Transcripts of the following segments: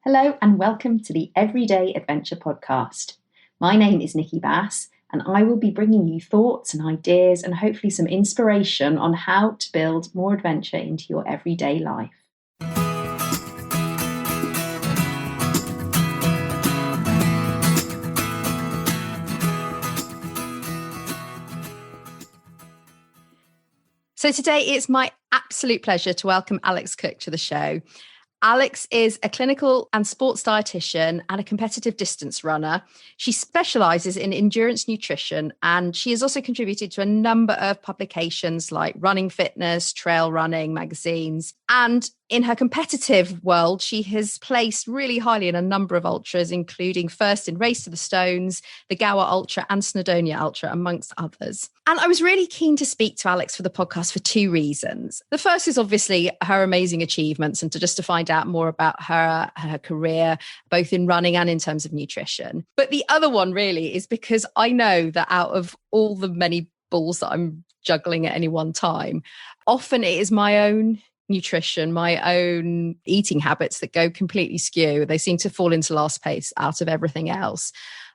Hello and welcome to the Everyday Adventure podcast. My name is Nikki Bass and I will be bringing you thoughts and ideas and hopefully some inspiration on how to build more adventure into your everyday life. So today it's my absolute pleasure to welcome Alex Cook to the show. Alex is a clinical and sports dietitian and a competitive distance runner. She specialises in endurance nutrition, and she has also contributed to a number of publications like Running Fitness, Trail Running magazines. And in her competitive world, she has placed really highly in a number of ultras, including first in Race to the Stones, the Gower Ultra and Snowdonia Ultra, amongst others. And I was really keen to speak to Alex for the podcast for two reasons. The first is obviously her amazing achievements and to find out more about her career, both in running and in terms of nutrition. But the other one really is because I know that out of all the many balls that I'm juggling at any one time, often it is my own nutrition, my own eating habits that go completely skew. They seem to fall into last place out of everything else.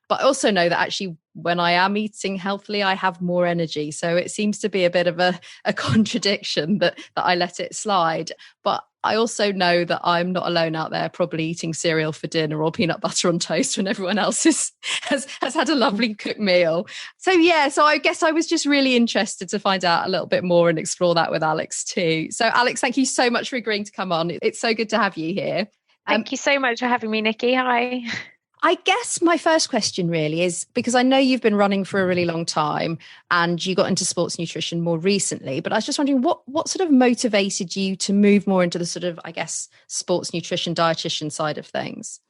But I also know that actually when I am eating healthily, I have more energy. So it seems to be a bit of a contradiction that I let it slide. But I also know that I'm not alone out there probably eating cereal for dinner or peanut butter on toast when everyone else has had a lovely cooked meal. So I guess I was just really interested to find out a little bit more and explore that with Alex too. So Alex, thank you so much for agreeing to come on. It's so good to have you here. Thank you so much for having me, Nikki. Hi. I guess my first question really is, because I know you've been running for a really long time and you got into sports nutrition more recently, but I was just wondering what sort of motivated you to move more into the sort of, I guess, sports nutrition dietitian side of things?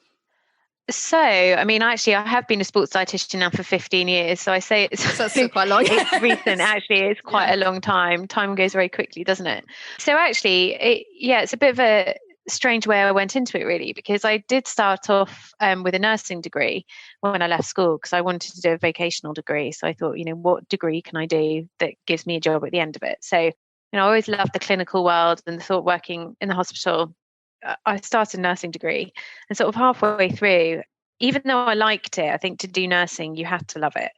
So, I mean, actually, I have been a sports dietitian now for 15 years. So I say it's still quite long. It's recent, actually. It's quite a long time. Time goes very quickly, doesn't it? So actually, it's a bit of a strange way I went into it, really, because I did start off with a nursing degree when I left school because I wanted to do a vocational degree. So I thought, what degree can I do that gives me a job at the end of it? So, I always loved the clinical world and thought working in the hospital. I started a nursing degree and sort of halfway through, even though I liked it, I think to do nursing, you had to love it,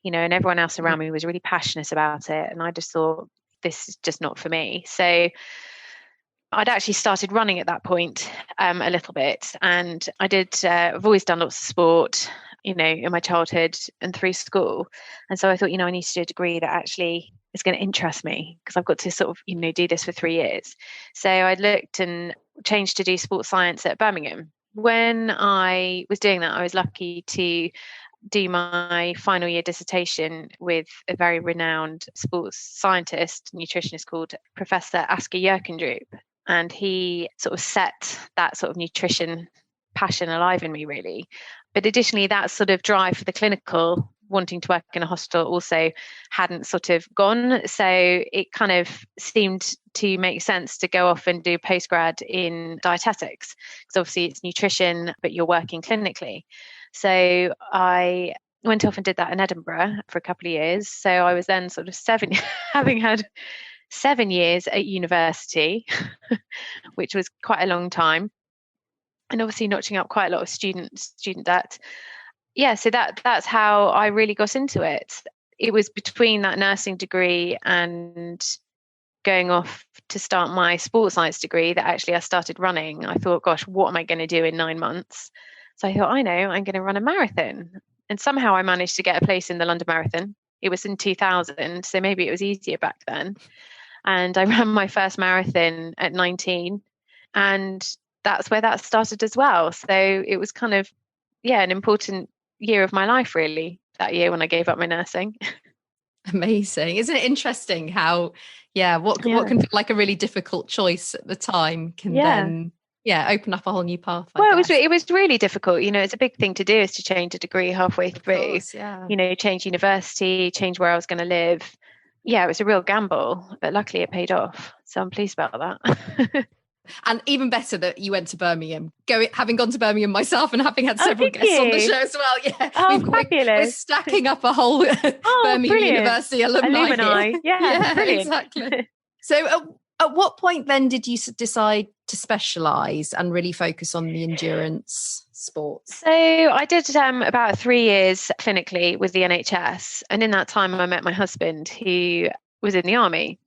and everyone else around me was really passionate about it. And I just thought, this is just not for me. So I'd actually started running at that point a little bit. And I did, I've always done lots of sport, in my childhood and through school. And so I thought, I need to do a degree that actually is going to interest me because I've got to sort of, do this for 3 years. So I looked and changed to do sports science at Birmingham. When I was doing that, I was lucky to do my final year dissertation with a very renowned sports scientist, nutritionist called Professor Asker Yerkendrup. And he sort of set that sort of nutrition passion alive in me, really. But additionally, that sort of drive for the clinical, wanting to work in a hospital, also hadn't sort of gone. So it kind of seemed to make sense to go off and do postgrad in dietetics, because obviously it's nutrition, but you're working clinically. So I went off and did that in Edinburgh for a couple of years. So I was then sort of having had 7 years at university, which was quite a long time, and obviously notching up quite a lot of student debt. So that's how I really got into it. It was between that nursing degree and going off to start my sports science degree that actually I started running. I thought, gosh, what am I going to do in 9 months? So I thought, I know, I'm going to run a marathon. And somehow I managed to get a place in the London Marathon. It was in 2000, so maybe it was easier back then. And I ran my first marathon at 19, and that's where that started as well. So it was kind of, an important year of my life, really, that year when I gave up my nursing. Amazing. Isn't it interesting how, what can feel like a really difficult choice at the time can then open up a whole new path. It was really difficult. It's a big thing to do, is to change a degree halfway through, change university, change where I was going to live. It was a real gamble, but luckily it paid off. So I'm pleased about that. And even better that you went to Birmingham. Having gone to Birmingham myself and having had several guests on the show as well. Fabulous. We're stacking up a whole Birmingham brilliant. University alumni. Yeah, brilliant. Exactly. So at what point then did you decide to specialise and really focus on the endurance sports? So I did about 3 years clinically with the NHS. And in that time, I met my husband, who was in the army.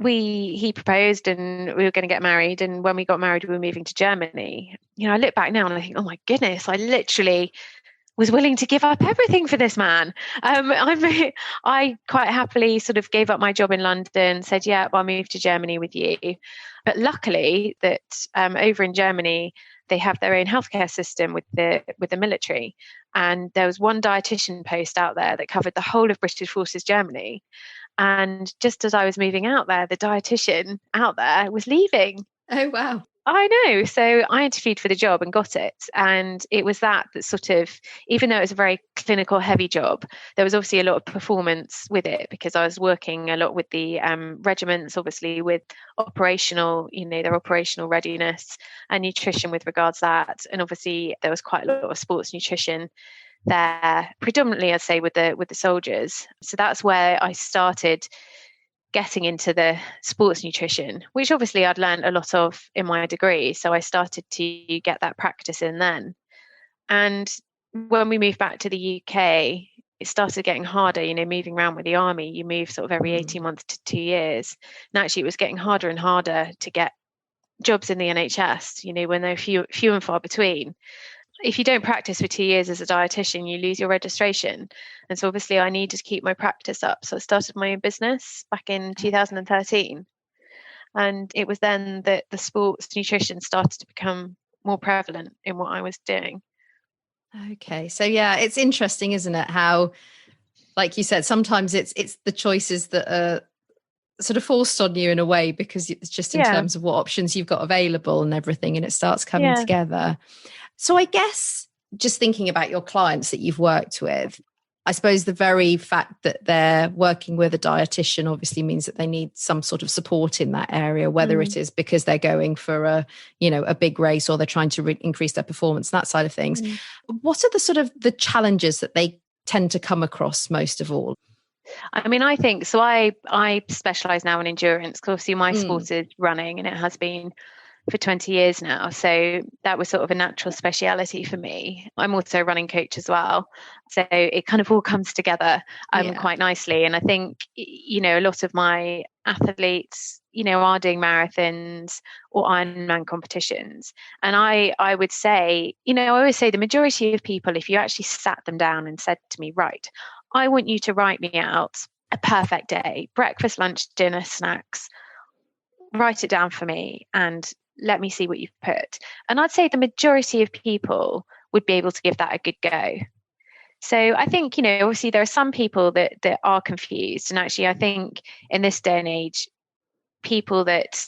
He proposed and we were going to get married. And when we got married, we were moving to Germany. You know, I look back now and I think, oh my goodness, I literally was willing to give up everything for this man. I quite happily sort of gave up my job in London, said, yeah, I'll move to Germany with you. But luckily that over in Germany, they have their own healthcare system with the military. And there was one dietitian post out there that covered the whole of British Forces Germany. And just as I was moving out there, the dietitian out there was leaving. Oh, wow. I know. So I interviewed for the job and got it. And it was that sort of, even though it was a very clinical heavy job, there was obviously a lot of performance with it because I was working a lot with the regiments, obviously with operational, their operational readiness and nutrition with regards to that. And obviously there was quite a lot of sports nutrition there, predominantly I'd say with the soldiers. So that's where I started getting into the sports nutrition, which obviously I'd learned a lot of in my degree. So I started to get that practice in then. And when we moved back to the UK, it started getting harder, moving around with the army. You move sort of every 18 months to 2 years. And actually it was getting harder and harder to get jobs in the NHS, when they're few and far between. If you don't practice for 2 years as a dietitian, you lose your registration. And so obviously I needed to keep my practice up. So I started my own business back in 2013. And it was then that the sports nutrition started to become more prevalent in what I was doing. Okay. So yeah, it's interesting, isn't it? How, like you said, sometimes it's the choices that are sort of forced on you in a way, because it's just in terms of what options you've got available and everything, and it starts coming together. So I guess just thinking about your clients that you've worked with, I suppose the very fact that they're working with a dietitian obviously means that they need some sort of support in that area, whether it is because they're going for a big race or they're trying to increase their performance, that side of things. What are the sort of the challenges that they tend to come across most of all? I mean, I think, so I specialise now in endurance, because obviously my sport is running and it has been for 20 years now. So that was sort of a natural speciality for me. I'm also a running coach as well. So it kind of all comes together quite nicely. And I think, a lot of my athletes, are doing marathons or Ironman competitions. And I would say, I always say the majority of people, if you actually sat them down and said to me, right, I want you to write me out a perfect day, breakfast, lunch, dinner, snacks, write it down for me and let me see what you've put. And I'd say the majority of people would be able to give that a good go. So I think, obviously there are some people that are confused. And actually, I think in this day and age, people that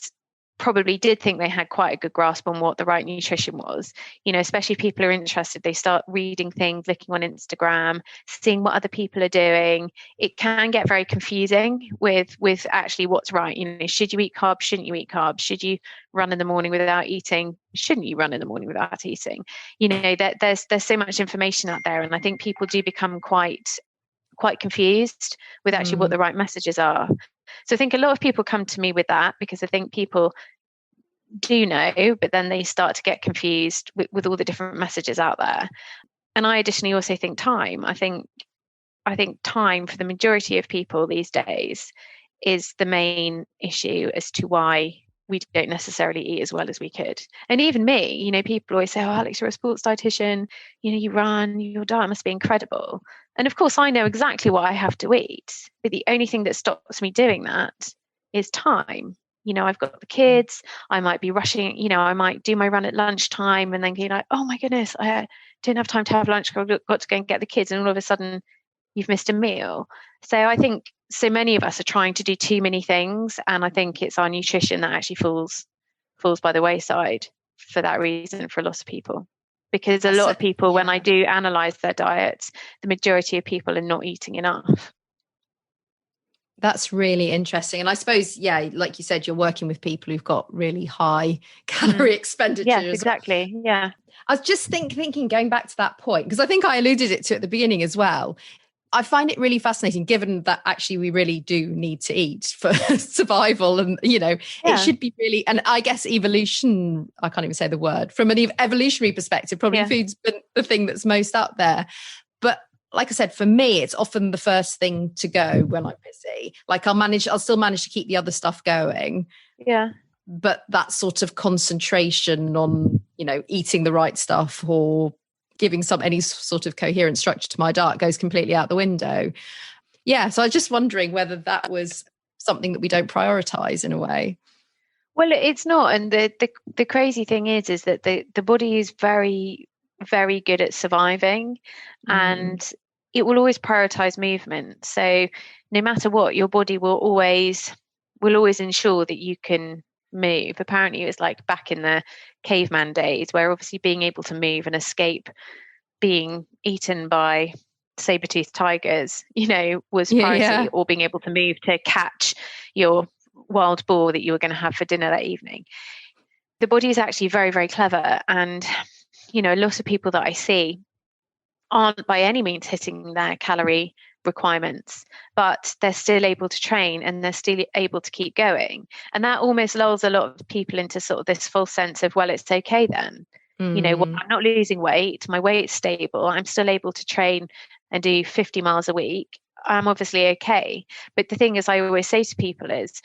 probably did think they had quite a good grasp on what the right nutrition was, especially if people are interested, they start reading things, looking on Instagram, seeing what other people are doing. It can get very confusing with actually what's right. Should you eat carbs? Shouldn't you eat carbs? Should you run in the morning without eating? Shouldn't you run in the morning without eating? There's so much information out there, and I think people do become quite confused with actually what the right messages are. So I think a lot of people come to me with that, because I think people do know, but then they start to get confused with all the different messages out there. And I additionally also think time. I think time for the majority of people these days is the main issue as to why we don't necessarily eat as well as we could. And even me, people always say, oh, Alex, you're a sports dietitian, you run, your diet must be incredible. And of course, I know exactly what I have to eat. But the only thing that stops me doing that is time. I've got the kids, I might be rushing, I might do my run at lunchtime and then be like, oh my goodness, I don't have time to have lunch, I've got to go and get the kids. And all of a sudden you've missed a meal. So I think so many of us are trying to do too many things. And I think it's our nutrition that actually falls by the wayside for that reason for a lot of people. Because a lot of people, when I do analyse their diets, the majority of people are not eating enough. That's really interesting. And I suppose, like you said, you're working with people who've got really high calorie expenditure. Yes, exactly. Yeah. I was just thinking, going back to that point, because I think I alluded it to at the beginning as well. I find it really fascinating, given that actually we really do need to eat for survival. And, it should be really, and I guess evolution, I can't even say the word, from an evolutionary perspective, probably food's been the thing that's most up there. But like I said, for me, it's often the first thing to go when I'm busy. Like I'll still manage to keep the other stuff going. Yeah. But that sort of concentration on, eating the right stuff or giving any sort of coherent structure to my diet goes completely out the window. Yeah. So I was just wondering whether that was something that we don't prioritize in a way. Well, it's not. And the crazy thing is that the body is very, very good at surviving, and it will always prioritize movement. So no matter what, your body will always ensure that you can move. Apparently it was like back in the caveman days, where obviously being able to move and escape being eaten by saber-toothed tigers, was priority, or being able to move to catch your wild boar that you were going to have for dinner that evening. The body is actually very, very clever, and a lot of people that I see aren't by any means hitting their calorie requirements, but they're still able to train and they're still able to keep going. And that almost lulls a lot of people into sort of this false sense of, well, it's okay then. Well, I'm not losing weight, my weight's stable, I'm still able to train and do 50 miles a week, I'm obviously okay. But the thing is, I always say to people is,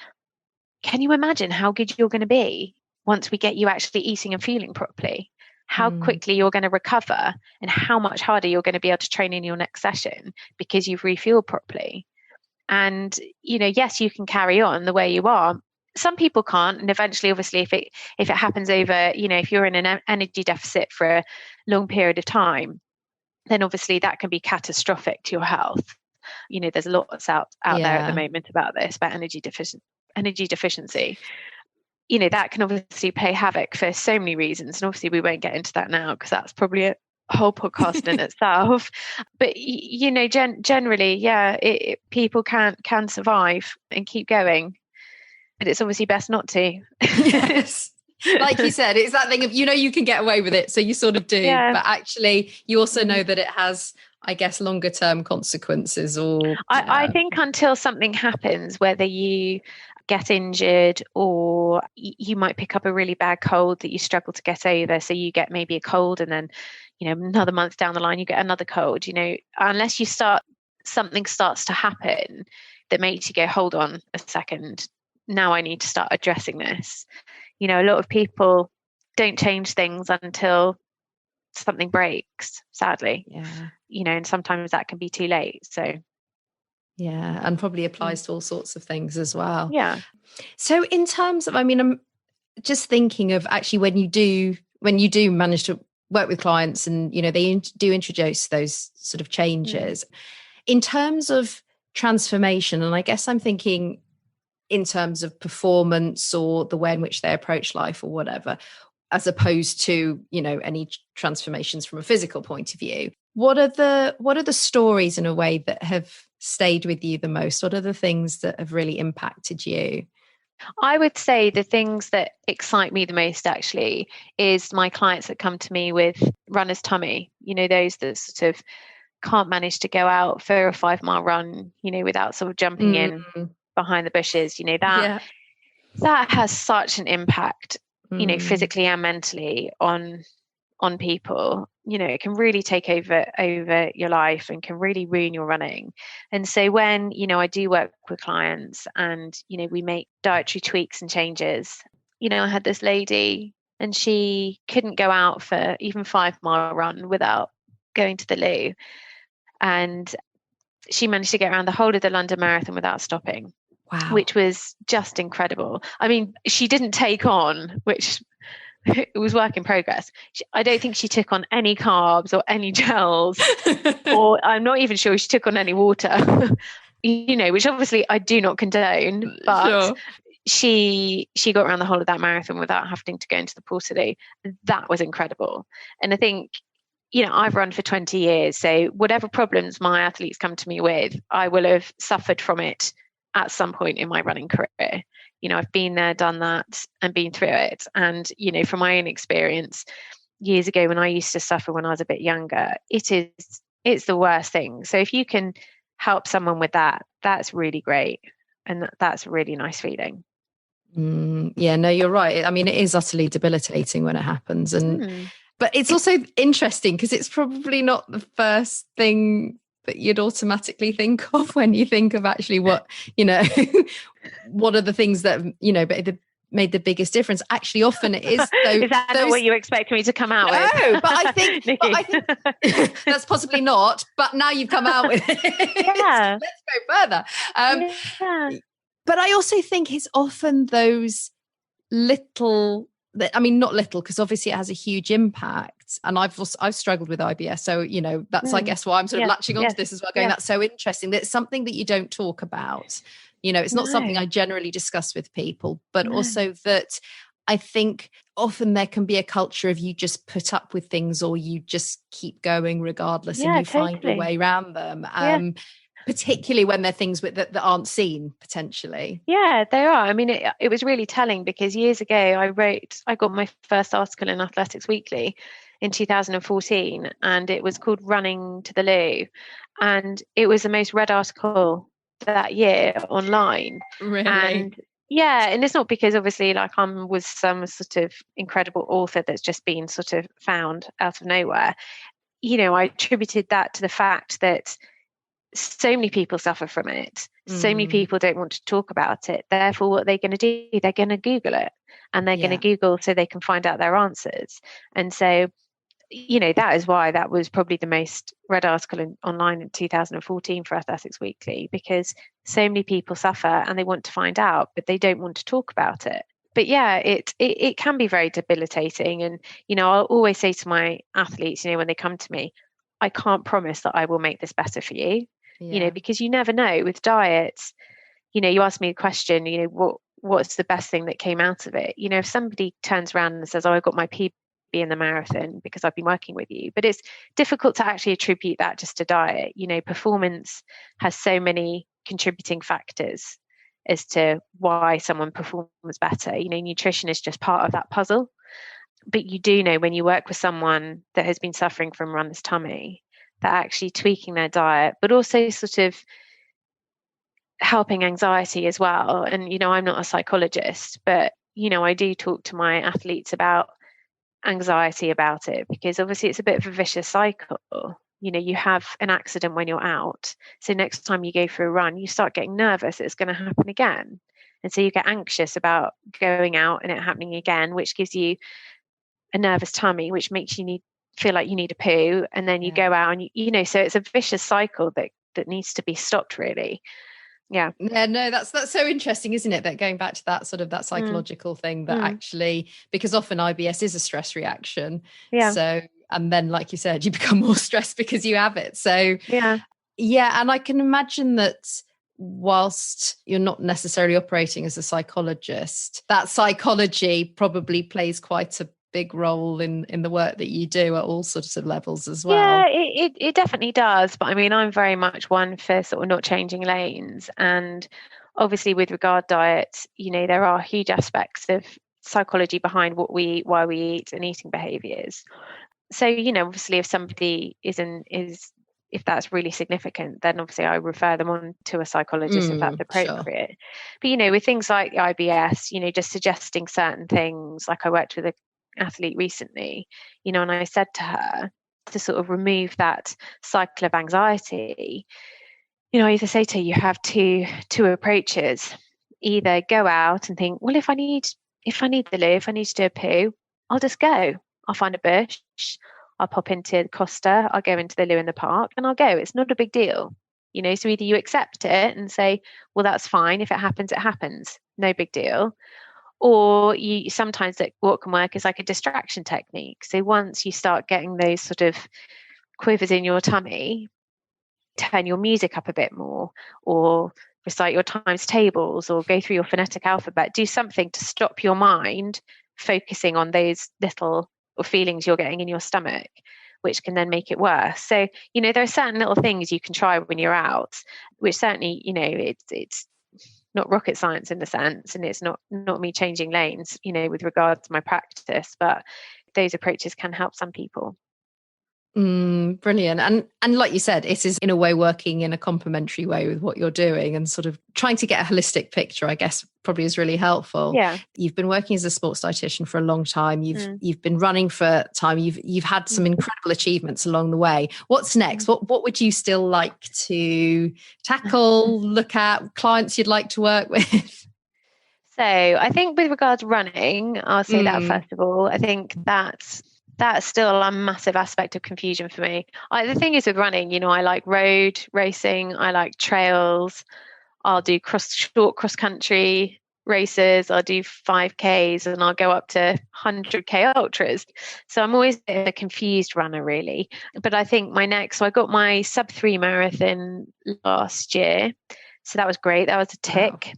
can you imagine how good you're going to be once we get you actually eating and feeling properly? How quickly you're going to recover, and how much harder you're going to be able to train in your next session because you've refueled properly. And, yes, you can carry on the way you are. Some people can't. And eventually, obviously, if it happens over, if you're in an energy deficit for a long period of time, then obviously that can be catastrophic to your health. There's a lot that's out there at the moment about this, about energy deficiency. That can obviously play havoc for so many reasons. And obviously we won't get into that now, because that's probably a whole podcast in itself. But, generally, people can survive and keep going. But it's obviously best not to. Yes. Like you said, it's that thing of, you can get away with it. So you sort of do. Yeah. But actually, you also know that it has, I guess, longer term consequences. Or I think until something happens, whether you get injured or you might pick up a really bad cold that you struggle to get over. So you get maybe a cold, and then, another month down the line, you get another cold, unless something starts to happen that makes you go, hold on a second, now I need to start addressing this. A lot of people don't change things until something breaks, sadly. Yeah. And sometimes that can be too late. So yeah, and probably applies to all sorts of things as well. Yeah. So in terms of, I'm just thinking of actually when you do manage to work with clients and, they do introduce those sort of changes in terms of transformation. And I guess I'm thinking in terms of performance or the way in which they approach life or whatever, as opposed to, any transformations from a physical point of view. What are the stories in a way that have stayed with you the most? What are the things that have really impacted you? I would say the things that excite me the most actually is my clients that come to me with runner's tummy, those that sort of can't manage to go out for a 5-mile run, without sort of jumping in behind the bushes, that has such an impact, physically and mentally on people. It can really take over your life and can really ruin your running. And so when, I do work with clients and, we make dietary tweaks and changes, I had this lady and she couldn't go out for even 5-mile run without going to the loo. And she managed to get around the whole of the London Marathon without stopping. Wow. Which was just incredible. I mean, she didn't take on, which it was work in progress. I don't think she took on any carbs or any gels, or I'm not even sure she took on any water, which obviously I do not condone, but she got around the whole of that marathon without having to go into the pool today. That was incredible. And I think, I've run for 20 years, so whatever problems my athletes come to me with, I will have suffered from it at some point in my running career. I've been there, done that, and been through it. And, from my own experience, years ago when I used to suffer when I was a bit younger, it's the worst thing. So if you can help someone with that, that's really great. And that's a really nice feeling. Yeah, no, you're right. I mean, it is utterly debilitating when it happens. But it's also interesting because it's probably not the first thing that you'd automatically think of when you think of actually what, what are the things that, made the biggest difference. Actually, often it is. Is that not what you expect me to come out with? No, but I think that's possibly not. But now you've come out with it. Yeah. Let's go further. But I also think it's often those little, not little, because obviously it has a huge impact. And I've struggled with IBS. So, that's, I guess, why I'm sort of latching onto this as well, going, that's so interesting. That's something that you don't talk about. It's not something I generally discuss with people, but also that I think often there can be a culture of you just put up with things or you just keep going regardless and you find a way around them. Particularly when they're things that aren't seen potentially. Yeah, they are. I mean, it was really telling because years ago I got my first article in Athletics Weekly in 2014 and it was called Running to the Loo. And it was the most read article that year online. Really? And it's not because obviously like I was some sort of incredible author that's just been sort of found out of nowhere. I attributed that to the fact that so many people suffer from it. So many people don't want to talk about it. Therefore, what they're going to do, they're going to Google it and they're going to Google so they can find out their answers. And so, that is why that was probably the most read article online in 2014 for Athletics Weekly, because so many people suffer and they want to find out, but they don't want to talk about it. But it can be very debilitating. And, I'll always say to my athletes, when they come to me, I can't promise that I will make this better for you. Because you never know with diets. You asked me a question, what's the best thing that came out of it? If somebody turns around and says, I got my PB in the marathon because I've been working with you, but it's difficult to actually attribute that just to diet. Performance has so many contributing factors as to why someone performs better. Nutrition is just part of that puzzle. But you do know when you work with someone that has been suffering from runner's tummy, that actually tweaking their diet, but also sort of helping anxiety as well. And, I'm not a psychologist, but, I do talk to my athletes about anxiety about it, because obviously it's a bit of a vicious cycle. You have an accident when you're out. So next time you go for a run, you start getting nervous it's going to happen again. And so you get anxious about going out and it happening again, which gives you a nervous tummy, which makes you feel like you need a poo, and then you go out and so it's a vicious cycle that needs to be stopped, really. No, that's so interesting, isn't it, that going back to that sort of that psychological thing that actually, because often IBS is a stress reaction, so, and then like you said, you become more stressed because you have it. So and I can imagine that whilst you're not necessarily operating as a psychologist, that psychology probably plays quite a big role in the work that you do at all sorts of levels as well. It definitely does. But I mean, I'm very much one for sort of not changing lanes. And obviously with regard diets, there are huge aspects of psychology behind what we eat, why we eat, and eating behaviors. So, obviously if somebody if that's really significant, then obviously I refer them on to a psychologist if that's appropriate. Sure. But, with things like IBS, just suggesting certain things, like I worked with a athlete recently, and I said to her to sort of remove that cycle of anxiety, I either say to her, you have two approaches. Either go out and think, well, if I need the loo, if I need to do a poo, I'll just go. I'll find a bush, I'll pop into Costa, I'll go into the loo in the park and I'll go. It's not a big deal. So either you accept it and say, well, that's fine. If it happens, it happens. No big deal. Or sometimes what can work is like a distraction technique. So once you start getting those sort of quivers in your tummy, turn your music up a bit more, or recite your times tables, or go through your phonetic alphabet. Do something to stop your mind focusing on those little feelings you're getting in your stomach, which can then make it worse. So, there are certain little things you can try when you're out, which certainly, it's not rocket science in the sense, and it's not me changing lanes, with regard to my practice, but those approaches can help some people. Brilliant. And like you said, it is in a way working in a complementary way with what you're doing, and sort of trying to get a holistic picture, I guess, probably is really helpful. Yeah. You've been working as a sports dietitian for a long time. You've been running for time. You've had some incredible achievements along the way. What's next? What would you still like to tackle, look at, clients you'd like to work with? So I think with regards to running, I'll say that first of all, I think that's still a massive aspect of confusion for me. The thing is with running, you know, I like road racing, I like trails, I'll do short cross country races, I'll do 5Ks, and I'll go up to 100K ultras. So I'm always a confused runner, really. But I think so I got my sub-3 marathon last year. So that was great. That was a tick. Wow.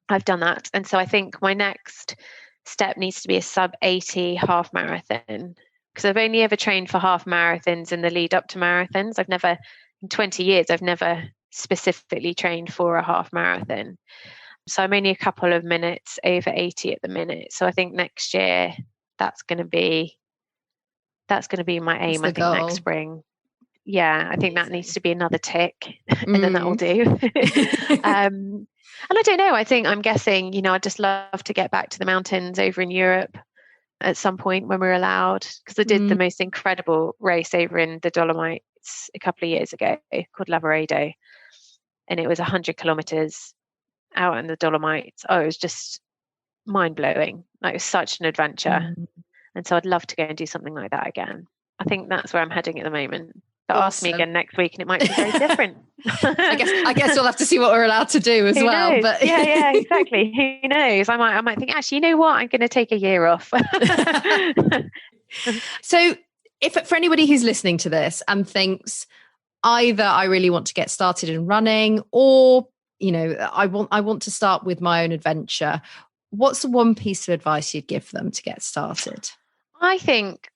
I've done that. And so I think my next step needs to be a sub-80 half marathon, because I've only ever trained for half marathons in the lead up to marathons. In 20 years, I've never specifically trained for a half marathon. So I'm only a couple of minutes over 80 at the minute. So I think next year, that's going to be my aim, I think, next spring. Yeah, I think that needs to be another tick, and then that will do. And I don't know, I'm guessing, you know, I'd just love to get back to the mountains over in Europe at some point when we're allowed, because I did the most incredible race over in the Dolomites a couple of years ago called Lavaredo, and it was 100 kilometers out in the Dolomites. Oh, it was just mind-blowing. Like, it was such an adventure. And so I'd love to go and do something like that again. I think that's where I'm heading at the moment. But ask me again next week and it might be very different. I guess we'll have to see what we're allowed to do as Who well. knows? But yeah, exactly. Who knows? I might think, actually, you know what? I'm going to take a year off. So for anybody who's listening to this and thinks either I really want to get started in running, or, you know, I want to start with my own adventure, what's the one piece of advice you'd give them to get started? I think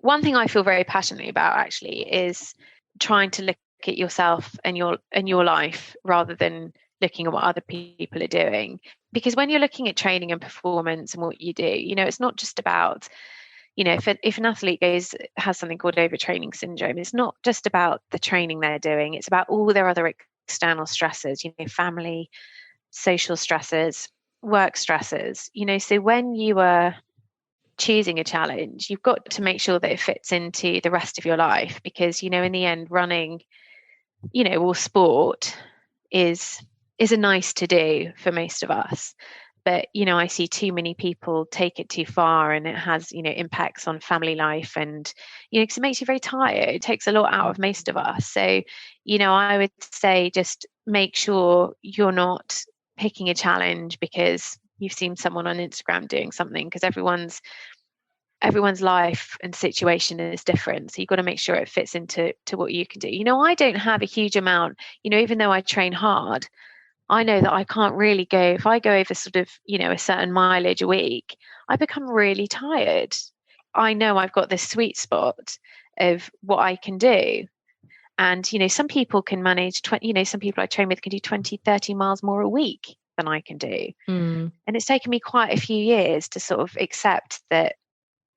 one thing I feel very passionately about actually is trying to look at yourself and your life rather than looking at what other people are doing. Because when you're looking at training and performance and what you do, you know, it's not just about, you know, if an athlete has something called overtraining syndrome, it's not just about the training they're doing. It's about all their other external stresses, you know, family, social stresses, work stresses, you know. So when you are choosing a challenge, you've got to make sure that it fits into the rest of your life, because, you know, in the end, running, you know, or sport is a nice to do for most of us. But, you know, I see too many people take it too far, and it has, you know, impacts on family life, and, you know, because it makes you very tired. It takes a lot out of most of us. So, you know, I would say just make sure you're not picking a challenge because you've seen someone on Instagram doing something, because everyone's life and situation is different. So you've got to make sure it fits into what you can do. You know, I don't have a huge amount, you know, even though I train hard, I know that I can't really go, if I go over sort of, you know, a certain mileage a week, I become really tired. I know I've got this sweet spot of what I can do. And, you know, some people can manage, some people I train with can do 20, 30 miles more a week than I can do. And it's taken me quite a few years to sort of accept that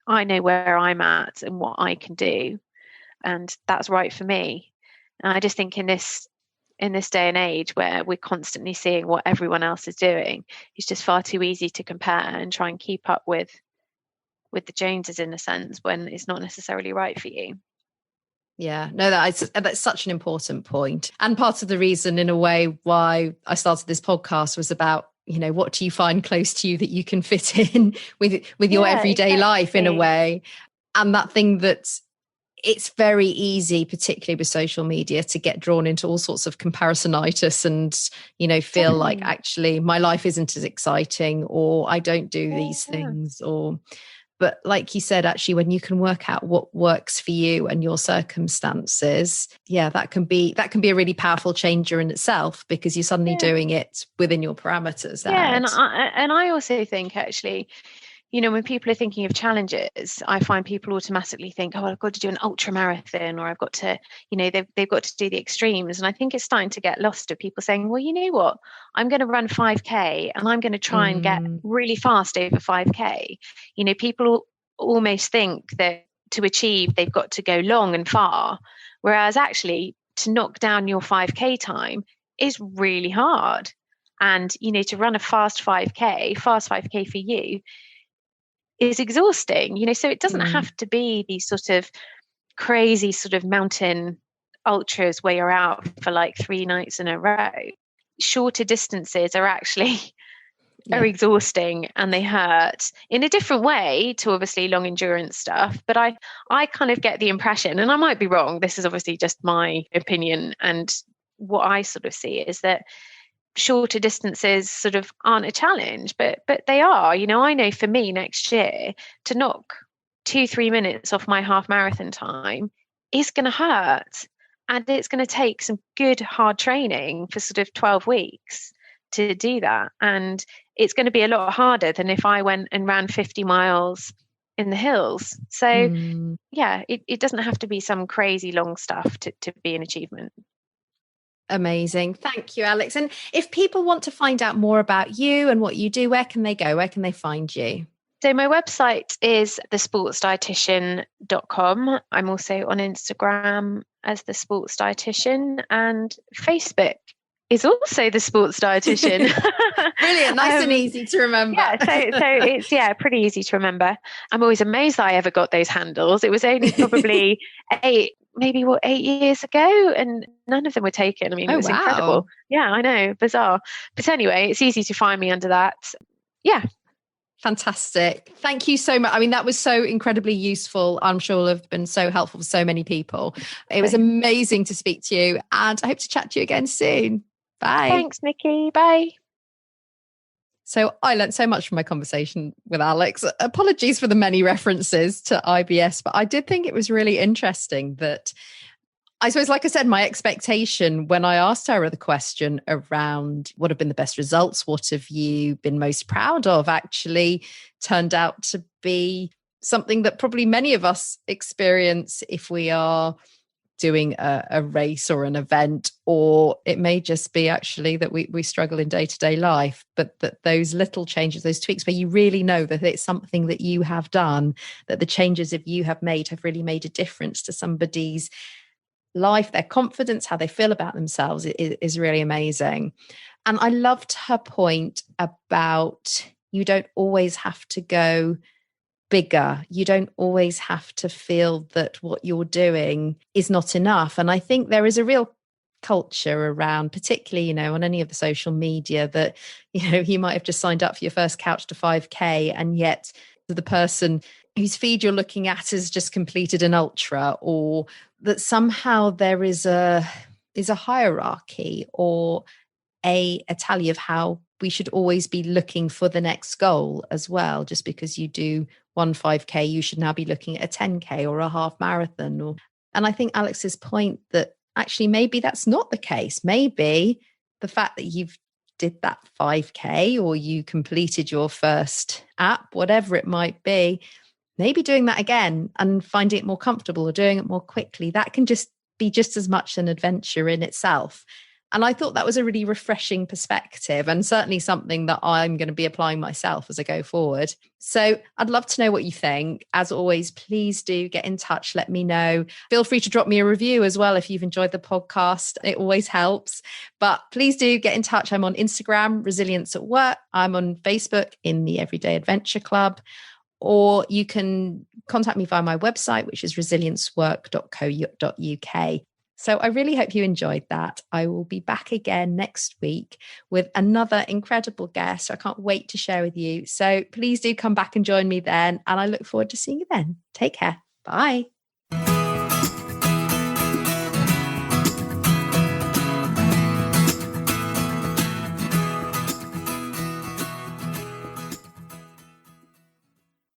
I know where I'm at and what I can do, and that's right for me. And I just think in this day and age where we're constantly seeing what everyone else is doing, it's just far too easy to compare and try and keep up with the Joneses, in a sense, when it's not necessarily right for you. Yeah, no, that's such an important point. And part of the reason, in a way, why I started this podcast was about, you know, what do you find close to you that you can fit in with your everyday life, in a way. And that thing that it's very easy, particularly with social media, to get drawn into all sorts of comparisonitis and, you know, feel like actually my life isn't as exciting, or I don't do these things, but like you said, actually, when you can work out what works for you and your circumstances, that can be a really powerful changer in itself, because you're suddenly doing it within your parameters. And I also think, actually, you know, when people are thinking of challenges, I find people automatically think, oh, I've got to do an ultra marathon, or I've got to, you know, they've got to do the extremes. And I think it's starting to get lost of people saying, well, you know what, I'm going to run 5K and I'm going to try and get really fast over 5K. You know, people almost think that to achieve, they've got to go long and far. Whereas actually to knock down your 5K time is really hard. And, to run a fast 5K for you is exhausting, so it doesn't have to be these sort of crazy sort of mountain ultras where you're out for like 3 nights in a row. Shorter distances are actually are exhausting, and they hurt in a different way to obviously long endurance stuff. But I kind of get the impression, and I might be wrong, this is obviously just my opinion, and what I sort of see is that shorter distances sort of aren't a challenge, but they are. I know for me next year to knock 2-3 minutes off my half marathon time is going to hurt, and it's going to take some good hard training for sort of 12 weeks to do that. And it's going to be a lot harder than if I went and ran 50 miles in the hills. So it doesn't have to be some crazy long stuff to be an achievement. Amazing. Thank you, Alex. And if people want to find out more about you and what you do, where can they go? Where can they find you? So my website is thesportsdietitian.com. I'm also on Instagram as the Sports Dietitian, and Facebook is also the Sports Dietitian. Brilliant. Nice and easy to remember. Yeah, so it's pretty easy to remember. I'm always amazed that I ever got those handles. It was only probably 8 years ago, and none of them were taken. I mean, it was incredible. Yeah, I know, bizarre. But anyway, it's easy to find me under that. Yeah. Fantastic. Thank you so much. I mean, that was so incredibly useful. I'm sure will have been so helpful for so many people. It was amazing to speak to you, and I hope to chat to you again soon. Bye. Thanks, Nikki. Bye. So I learned so much from my conversation with Alex. Apologies for the many references to IBS, but I did think it was really interesting that, I suppose, like I said, my expectation when I asked her the question around what have been the best results, what have you been most proud of, actually turned out to be something that probably many of us experience if we are doing a race or an event, or it may just be actually that we struggle in day-to-day life, but that those little changes, those tweaks where you really know that it's something that you have done, that the changes that you have made have really made a difference to somebody's life, their confidence, how they feel about themselves is really amazing. And I loved her point about you don't always have to go bigger. You don't always have to feel that what you're doing is not enough. And I think there is a real culture around, particularly, on any of the social media, that, you might have just signed up for your first Couch to 5K, and yet the person whose feed you're looking at has just completed an ultra, or that somehow there is a hierarchy or a tally of how we should always be looking for the next goal as well. Just because you do one 5K, you should now be looking at a 10K or a half marathon. And I think Alex's point that actually maybe that's not the case. Maybe the fact that you've did that 5K or you completed your first app, whatever it might be, maybe doing that again and finding it more comfortable or doing it more quickly, that can just be just as much an adventure in itself. And I thought that was a really refreshing perspective, and certainly something that I'm going to be applying myself as I go forward. So I'd love to know what you think. As always, please do get in touch. Let me know. Feel free to drop me a review as well if you've enjoyed the podcast. It always helps. But please do get in touch. I'm on Instagram, Resilience at Work. I'm on Facebook in the Everyday Adventure Club. Or you can contact me via my website, which is resiliencework.co.uk. So I really hope you enjoyed that. I will be back again next week with another incredible guest I can't wait to share with you. So please do come back and join me then. And I look forward to seeing you then. Take care. Bye.